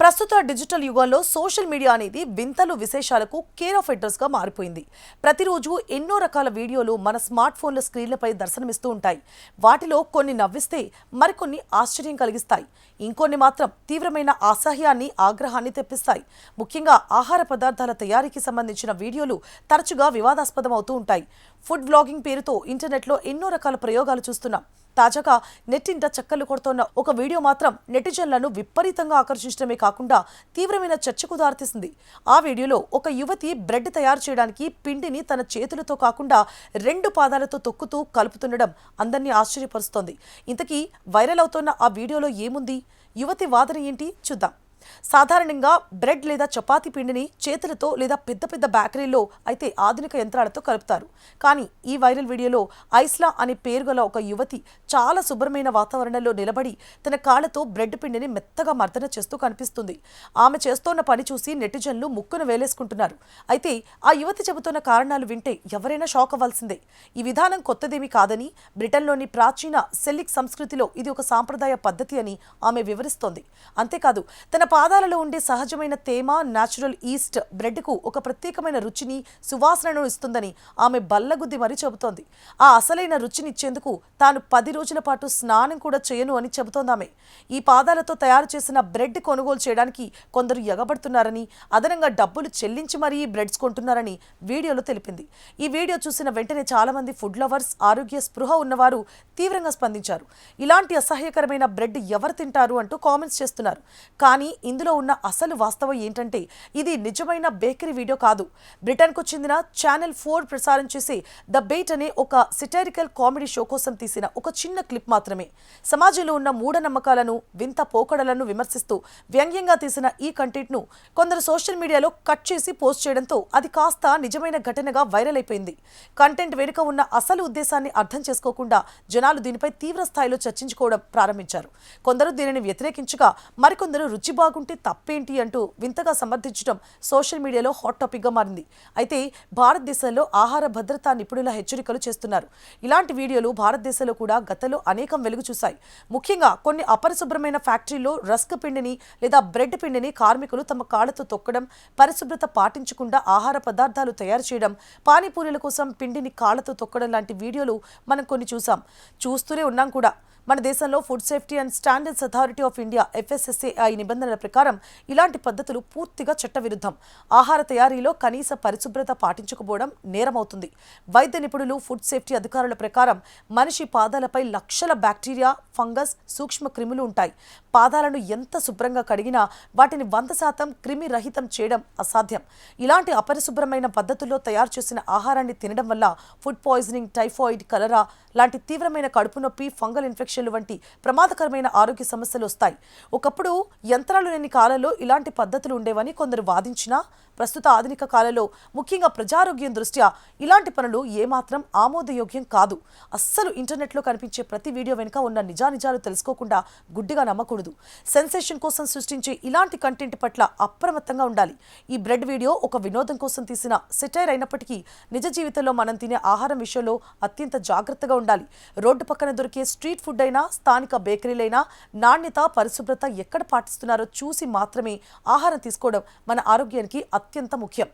ప్రస్తుత డిజిటల్ యుగంలో social media అనేది వింతలు విశేషాలకు కేర్ ఆఫ్ అడ్రస్ గా మారిపోయింది. ప్రతిరోజు ఎన్నో రకాల వీడియోలు మన స్మార్ట్ ఫోన్ల స్క్రీన్లపై దర్శనమిస్తూ ఉంటాయి. వాటిలో కొన్ని నవ్విస్తే మరికొన్ని ఆశ్చర్యం కలిగిస్తాయి. ఇంకొన్ని మాత్రం తీవ్రమైన అసహ్యాన్ని, ఆగ్రహాన్ని తెప్పిస్తాయి. ముఖ్యంగా ఆహార పదార్థాల తయారీకి సంబంధించిన వీడియోలు తరచుగా వివాదాస్పదం అవుతూ ఉంటాయి. ఫుడ్ వ్లాగింగ్ పేరుతో ఇంటర్నెట్లో ఎన్నో రకాల ప్రయోగాలు చూస్తున్నాం. తాజాగా నెట్టింట చక్కర్లు కొడుతోన్న ఒక వీడియో మాత్రం నెటిజన్లను విపరీతంగా ఆకర్షించడమే కాకుండా తీవ్రమైన చర్చకు దారితీసింది. ఆ వీడియోలో ఒక యువతి బ్రెడ్ తయారు చేయడానికి పిండిని తన చేతులతో కాకుండా 2 పాదాలతో తొక్కుతూ కలుపుతుండడం అందరినీ ఆశ్చర్యపరుస్తోంది. ఇంతకీ వైరల్ అవుతోన్న ఆ వీడియోలో ఏముంది? యువతి వాదన ఏంటి? చూద్దాం. సాధారణంగా బ్రెడ్ లేదా చపాతీ పిండిని చేతులతో లేదా పెద్ద పెద్ద బేకరీల్లో అయితే ఆధునిక యంత్రాలతో కలుపుతారు. కానీ ఈ వైరల్ వీడియోలో ఐస్లా అనే పేరు గల ఒక యువతి చాలా శుభ్రమైన వాతావరణంలో నిలబడి తన కాళ్లతో బ్రెడ్ పిండిని మెత్తగా మర్దన చేస్తూ కనిపిస్తుంది. ఆమె చేస్తోన్న పని చూసి నెటిజన్లు ముక్కును వేలేసుకుంటున్నారు. అయితే ఆ యువతి చెబుతున్న కారణాలు వింటే ఎవరైనా షాక్ అవ్వాల్సిందే. ఈ విధానం కొత్తదేమీ కాదని, బ్రిటన్లోని ప్రాచీన సెల్లిక్ సంస్కృతిలో ఇది ఒక సాంప్రదాయ పద్ధతి అని ఆమె వివరిస్తోంది. అంతేకాదు, తన పాదాలలో ఉండే సహజమైన తేమ, న్యాచురల్ ఈస్ట్ బ్రెడ్కు ఒక ప్రత్యేకమైన రుచిని, సువాసనను ఇస్తుందని ఆమె బల్లగుద్ది మరీ చెబుతోంది. ఆ అసలైన రుచినిచ్చేందుకు తాను 10 రోజుల పాటు స్నానం కూడా చేయను అని చెబుతోందామె. ఈ పాదాలతో తయారు చేసిన బ్రెడ్ కొనుగోలు చేయడానికి కొందరు ఎగబడుతున్నారని, అదనంగా డబ్బులు చెల్లించి మరీ ఈ బ్రెడ్స్ కొంటున్నారని వీడియోలో తెలిపింది. ఈ వీడియో చూసిన వెంటనే చాలామంది ఫుడ్ లవర్స్, ఆరోగ్య స్పృహ ఉన్నవారు తీవ్రంగా స్పందించారు. ఇలాంటి అసహ్యకరమైన బ్రెడ్ ఎవరు తింటారు అంటూ కామెంట్స్ చేస్తున్నారు. కానీ ఇందులో ఉన్న అసలు వాస్తవం ఏంటంటే ఇది నిజమైన బేకరీ వీడియో కాదు. బ్రిటన్కు చెందిన ఛానల్ 4 ప్రసారం చేసే ద బేట్ అనే ఒక సెటైరికల్ కామెడీ షో కోసం తీసిన ఒక చిన్న క్లిప్ మాత్రమే. సమాజంలో ఉన్న మూఢనమ్మకాలను, వింత పోకడలను విమర్శిస్తూ వ్యంగ్యంగా తీసిన ఈ కంటెంట్ను కొందరు సోషల్ మీడియాలో కట్ చేసి పోస్ట్ చేయడంతో అది కాస్త నిజమైన ఘటనగా వైరల్ అయిపోయింది. కంటెంట్ వెనుక ఉన్న అసలు ఉద్దేశాన్ని అర్థం చేసుకోకుండా జనాలు దీనిపై తీవ్ర స్థాయిలో చర్చించుకోవడం ప్రారంభించారు. కొందరు దీనిని వ్యతిరేకించగా మరికొందరు రుచి బాగుంటే తప్పేంటి అంటూ వింతగా సమర్థించడం సోషల్ మీడియాలో హాట్ టాపిక్గా మారింది. అయితే భారతదేశంలో ఆహార భద్రతా నిపుణుల హెచ్చరికలు చేస్తున్నారు. ఇలాంటి వీడియోలు భారతదేశంలో కూడా గతంలో అనేకం వెలుగు చూశాయి. ముఖ్యంగా కొన్ని అపరిశుభ్రమైన ఫ్యాక్టరీల్లో రస్క్ పిండిని లేదా బ్రెడ్ పిండిని కార్మికులు తమ కాళ్లతో తొక్కడం, పరిశుభ్రత పాటించకుండా ఆహార పదార్థాలు తయారు చేయడం, పానీపూరీల కోసం పిండిని కాళ్లతో తొక్కడం లాంటి వీడియోలు మనం కొన్ని చూస్తూనే ఉన్నాం కూడా. మన దేశంలో food safety and standards authority of India FSSAI నిబంధనల ప్రకారం ఇలాంటి పద్ధతులు పూర్తిగా చట్టవిరుద్ధం. ఆహార తయారీలో కనీస పరిశుభ్రత పాటించకపోవడం నేరమవుతుంది. వైద్య నిపుణులు, ఫుడ్ సేఫ్టీ అధికారుల ప్రకారం మనిషి పాదాలపై లక్షల బ్యాక్టీరియా, ఫంగస్, సూక్ష్మ క్రిములు ఉంటాయి. పాదాలను ఎంత శుభ్రంగా కడిగినా వాటిని 100% క్రిమి రహితం చేయడం అసాధ్యం. ఇలాంటి అపరిశుభ్రమైన పద్ధతుల్లో తయారు చేసిన ఆహారాన్ని తినడం వల్ల ఫుడ్ పాయిజనింగ్, టైఫాయిడ్, కలరా లాంటి తీవ్రమైన కడుపు నొప్పి, ఫంగల్ ఇన్ఫెక్షన్లు వంటి ప్రమాదకరమైన ఆరోగ్య సమస్యలు వస్తాయి. ఒకప్పుడు యంత్రాలు లేని కాలంలో ఇలాంటి పద్ధతులు ఉండేవని కొందరు వాదించినా ప్రస్తుత ఆధునిక కాలంలో ముఖ్యంగా ప్రజారోగ్యం దృష్ట్యా ఇలాంటి పనులు ఏమాత్రం ఆమోదయోగ్యం కాదు. అస్సలు ఇంటర్నెట్లో కనిపించే ప్రతి వీడియో వెనుక ఉన్న నిజానిజాలు తెలుసుకోకుండా గుడ్డిగా నమ్మకూడదు. సెన్సేషన్ కోసం సృష్టించే ఇలాంటి కంటెంట్ పట్ల అప్రమత్తంగా ఉండాలి. ఈ బ్రెడ్ వీడియో ఒక వినోదం కోసం తీసిన సెటైర్ అయినప్పటికీ నిజ జీవితంలో మనం తినే ఆహారం విషయంలో అత్యంత జాగ్రత్తగా ఉండాలి. రోడ్డు పక్కన దొరికే స్ట్రీట్ ఫుడ్ అయినా, స్థానిక బేకరీలైనా నాణ్యత, పరిశుభ్రత ఎక్కడ పాటిస్తున్నారో చూసి మాత్రమే ఆహారం తీసుకోవడం మన ఆరోగ్యానికి అత్యంత ముఖ్యం.